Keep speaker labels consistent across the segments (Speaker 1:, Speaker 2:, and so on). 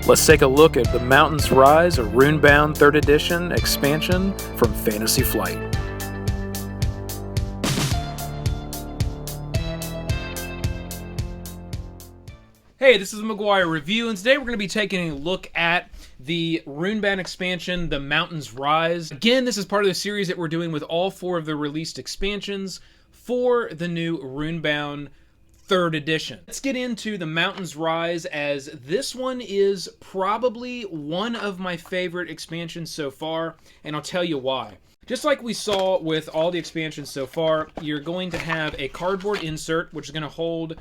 Speaker 1: Let's take a look at The Mountains Rise, a Runebound 3rd Edition expansion from Fantasy Flight.
Speaker 2: Hey, this is theMCGuiRE Review, and today we're going to be taking a look at the Runebound expansion, The Mountains Rise. Again, this is part of the series that we're doing with all 4 of the released expansions for the new Runebound 3rd Edition. Let's get into The Mountains Rise, as this one is probably one of my favorite expansions so far, and I'll tell you why. Just like we saw with all the expansions so far, you're going to have a cardboard insert, which is going to hold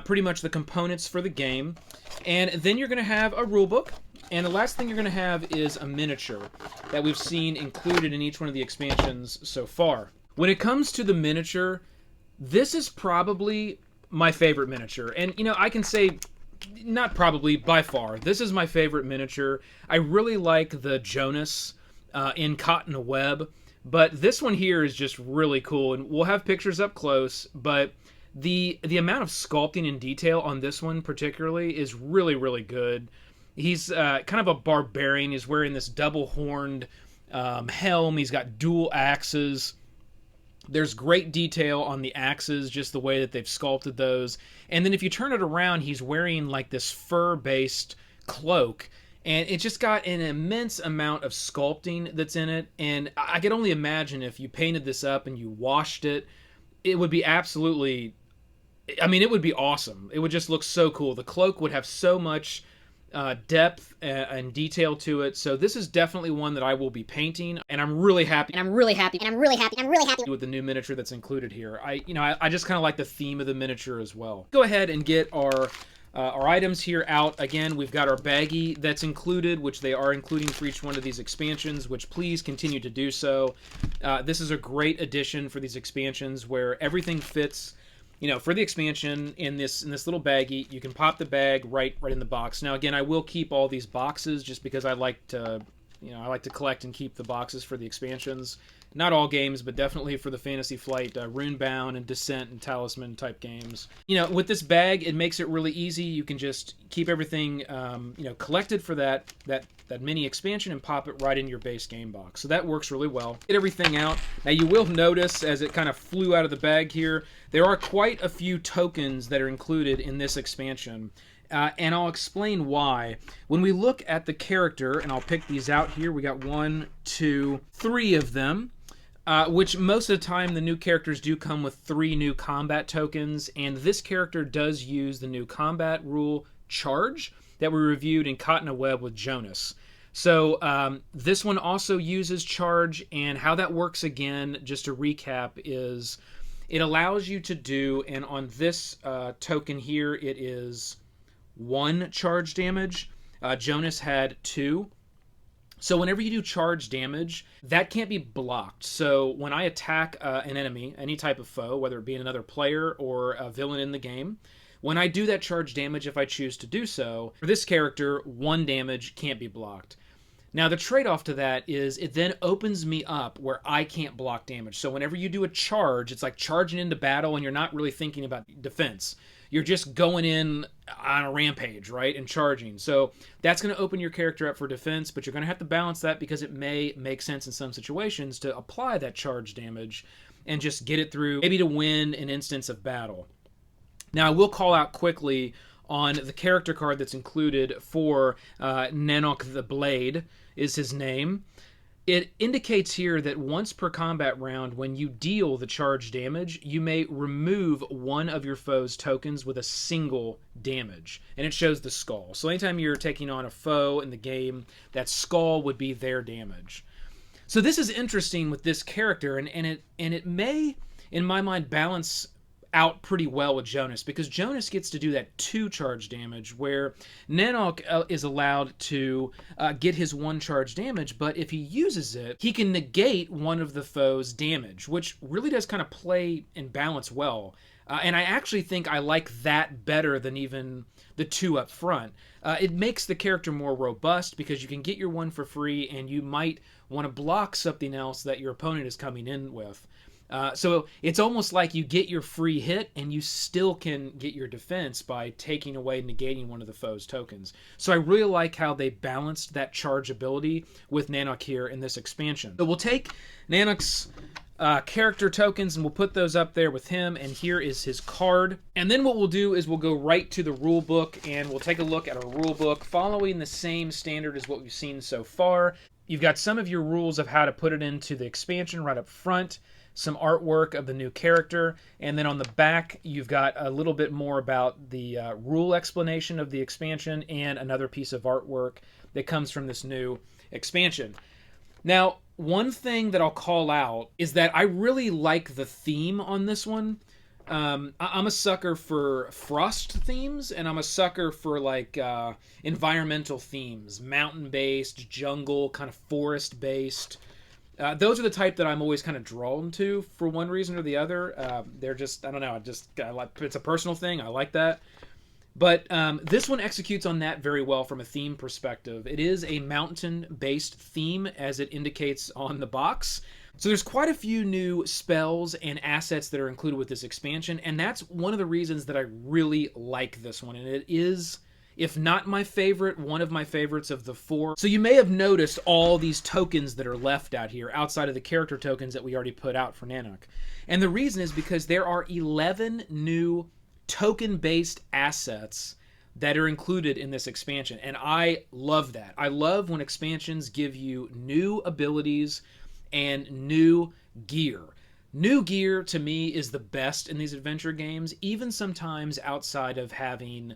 Speaker 2: pretty much the components for the game. And then you're going to have a rulebook. And the last thing you're going to have is a miniature that we've seen included in each one of the expansions so far. When it comes to the miniature, this is probably my favorite miniature. And, you know, I can say, not probably, by far, this is my favorite miniature. I really like the Jonas in Caught in a Web. But this one here is just really cool, and we'll have pictures up close, but the amount of sculpting and detail on this one particularly is really, really good. He's kind of a barbarian. He's wearing this double-horned helm. He's got dual axes. There's great detail on the axes, just the way that they've sculpted those. And then if you turn it around, he's wearing like this fur-based cloak. And it just got an immense amount of sculpting that's in it. And I could only imagine if you painted this up and you washed it, it would be absolutely, I mean, it would be awesome. It would just look so cool. The cloak would have so much depth and detail to it. So this is definitely one that I will be painting. And I'm really happy. With the new miniature that's included here. I just kind of like the theme of the miniature as well. Go ahead and get our items here out. Again, we've got our baggie that's included, which they are including for each one of these expansions, which please continue to do so. This is a great addition for these expansions where everything fits, you know, for the expansion in this little baggie. You can pop the bag right in the box. Now, again, I will keep all these boxes just because I like to collect and keep the boxes for the expansions. Not all games, but definitely for the Fantasy Flight, Runebound and Descent and Talisman type games. You know, with this bag, it makes it really easy. You can just keep everything, collected for that mini expansion and pop it right in your base game box. So that works really well. Get everything out. Now you will notice as it kind of flew out of the bag here, there are quite a few tokens that are included in this expansion. And I'll explain why. When we look at the character, and I'll pick these out here, we got 1, 2, 3 of them. Which most of the time the new characters do come with 3 new combat tokens, and this character does use the new combat rule Charge that we reviewed in Caught in a Web with Jonas. So this one also uses Charge, and how that works again, just to recap, is it allows you to do, and on this token here it is 1 charge damage. Jonas had 2. So whenever you do charge damage, that can't be blocked. So when I attack an enemy, any type of foe, whether it be another player or a villain in the game, when I do that charge damage, if I choose to do so, for this character, 1 damage can't be blocked. Now the trade-off to that is it then opens me up where I can't block damage. So whenever you do a charge, it's like charging into battle and you're not really thinking about defense. You're just going in on a rampage, right, and charging. So that's going to open your character up for defense, but you're going to have to balance that because it may make sense in some situations to apply that charge damage and just get it through, maybe to win an instance of battle. Now, I will call out quickly on the character card that's included for Nanok the Blade is his name. It indicates here that once per combat round, when you deal the charge damage, you may remove 1 of your foe's tokens with a single damage. And it shows the skull. So anytime you're taking on a foe in the game, that skull would be their damage. So this is interesting with this character, and it may, in my mind, balance out pretty well with Jonas, because Jonas gets to do that 2 charge damage, where Nanok is allowed to get his 1 charge damage, but if he uses it, he can negate 1 of the foe's damage, which really does kind of play and balance well. And I actually think I like that better than even the 2 up front. It makes the character more robust because you can get your 1 for free, and you might want to block something else that your opponent is coming in with. So it's almost like you get your free hit and you still can get your defense by taking away, negating one of the foe's tokens. So I really like how they balanced that charge ability with Nanok here in this expansion. So we'll take Nanok's character tokens and we'll put those up there with him, and here is his card. And then what we'll do is we'll go right to the rule book and we'll take a look at our rule book following the same standard as what we've seen so far. You've got some of your rules of how to put it into the expansion right up front, some artwork of the new character, and then on the back you've got a little bit more about the rule explanation of the expansion and another piece of artwork that comes from this new expansion. Now, one thing that I'll call out is that I really like the theme on this one. I'm a sucker for frost themes, and I'm a sucker for like environmental themes, mountain-based, jungle, kind of forest-based. Those are the type that I'm always kind of drawn to for one reason or the other. They're just, I don't know, I like, it's a personal thing. I like that. But this one executes on that very well from a theme perspective. It is a mountain-based theme, as it indicates on the box. So there's quite a few new spells and assets that are included with this expansion, and that's one of the reasons that I really like this one. And it is, if not my favorite, one of my favorites of the 4. So you may have noticed all these tokens that are left out here, outside of the character tokens that we already put out for Nanok. And the reason is because there are 11 new token-based assets that are included in this expansion, and I love that. I love when expansions give you new abilities and new gear. New gear, to me, is the best in these adventure games, even sometimes outside of having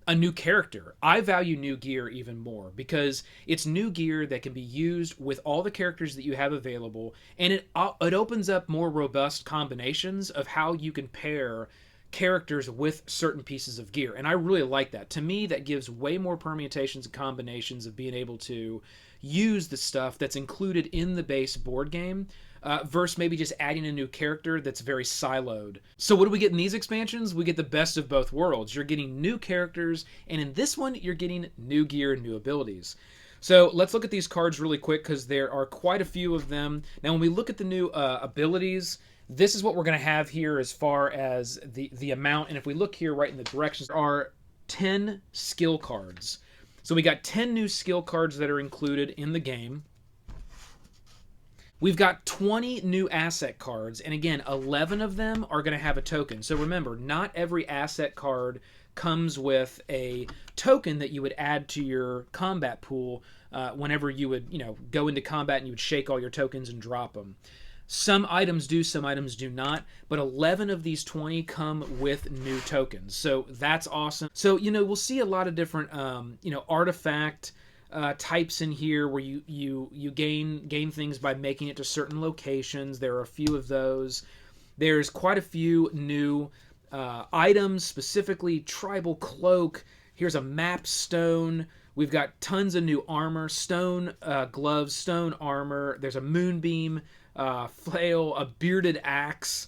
Speaker 2: a new character. I value new gear even more because it's new gear that can be used with all the characters that you have available, and it opens up more robust combinations of how you can pair characters with certain pieces of gear, and I really like that. To me, that gives way more permutations and combinations of being able to use the stuff that's included in the base board game versus maybe just adding a new character that's very siloed. So what do we get in these expansions? We get the best of both worlds. You're getting new characters, and in this one you're getting new gear and new abilities. So let's look at these cards really quick because there are quite a few of them. Now when we look at the new abilities, this is what we're going to have here as far as the amount. And if we look here right in the directions, there are 10 skill cards. So we got 10 new skill cards that are included in the game. We've got 20 new asset cards. And again, 11 of them are going to have a token. So remember, not every asset card comes with a token that you would add to your combat pool whenever you would, go into combat and you would shake all your tokens and drop them. Some items do, some items do not, but 11 of these 20 come with new tokens. So that's awesome. So, we'll see a lot of different, artifact types in here where you gain things by making it to certain locations. There are a few of those. There's quite a few new items, specifically tribal cloak. Here's a map stone. We've got tons of new armor, stone gloves, stone armor. There's a moonbeam flail, a bearded axe,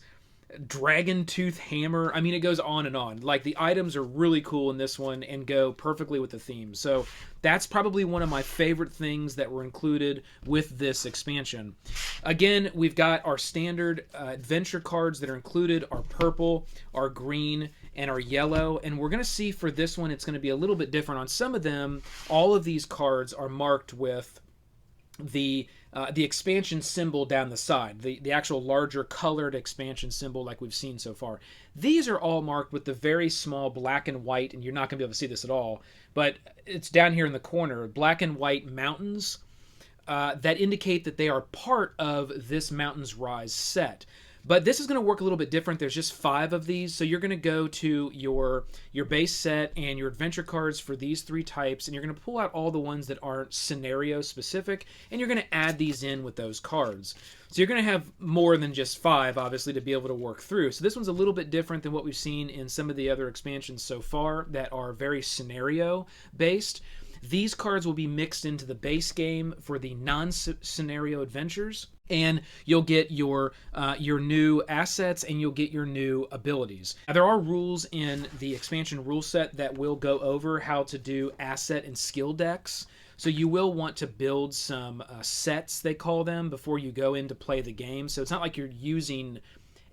Speaker 2: dragon tooth hammer. I mean, it goes on and on. Like, the items are really cool in this one and go perfectly with the theme. So that's probably one of my favorite things that were included with this expansion. Again, we've got our standard adventure cards that are included, our purple, our green, and our yellow. And we're going to see for this one, it's going to be a little bit different. On some of them, all of these cards are marked with the expansion symbol down the side, the actual larger colored expansion symbol like we've seen so far. These are all marked with the very small black and white, and you're not going to be able to see this at all, but it's down here in the corner, black and white mountains that indicate that they are part of this Mountains Rise set. But this is going to work a little bit different. There's just 5 of these, so you're going to go to your base set and your adventure cards for these 3 types, and you're going to pull out all the ones that aren't scenario specific, and you're going to add these in with those cards. So you're going to have more than just 5, obviously, to be able to work through. So this one's a little bit different than what we've seen in some of the other expansions so far that are very scenario based. These cards will be mixed into the base game for the non-scenario adventures. and you'll get your new assets and you'll get your new abilities. Now, there are rules in the expansion rule set that will go over how to do asset and skill decks. So you will want to build some sets, they call them, before you go in to play the game. So it's not like you're using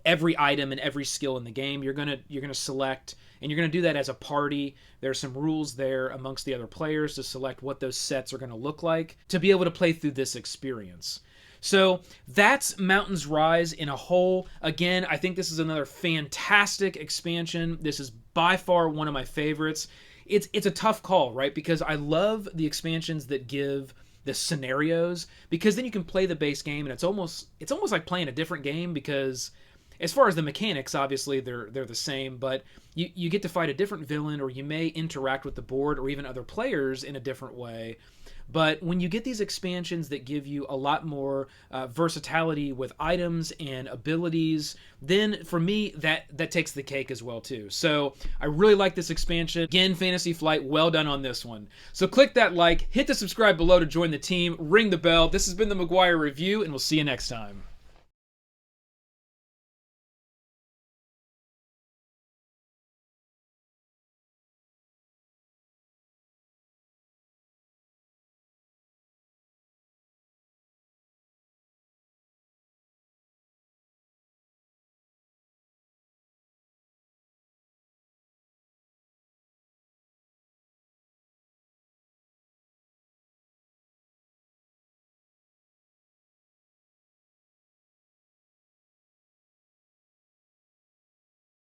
Speaker 2: every item and every skill in the game. You're gonna select, and you're gonna do that as a party. There's some rules there amongst the other players to select what those sets are gonna look like to be able to play through this experience. So that's Mountains Rise in a whole. Again, I think this is another fantastic expansion. This is by far one of my favorites. It's a tough call, right? Because I love the expansions that give the scenarios, because then you can play the base game and it's almost like playing a different game, because as far as the mechanics, obviously they're the same, but you get to fight a different villain, or you may interact with the board or even other players in a different way. But when you get these expansions that give you a lot more versatility with items and abilities, then for me that takes the cake as well too. So I really like this expansion. Again, Fantasy Flight, well done on this one. So click that like, hit the subscribe below to join the team, ring the bell. This has been the McGuire Review, and we'll see you next time.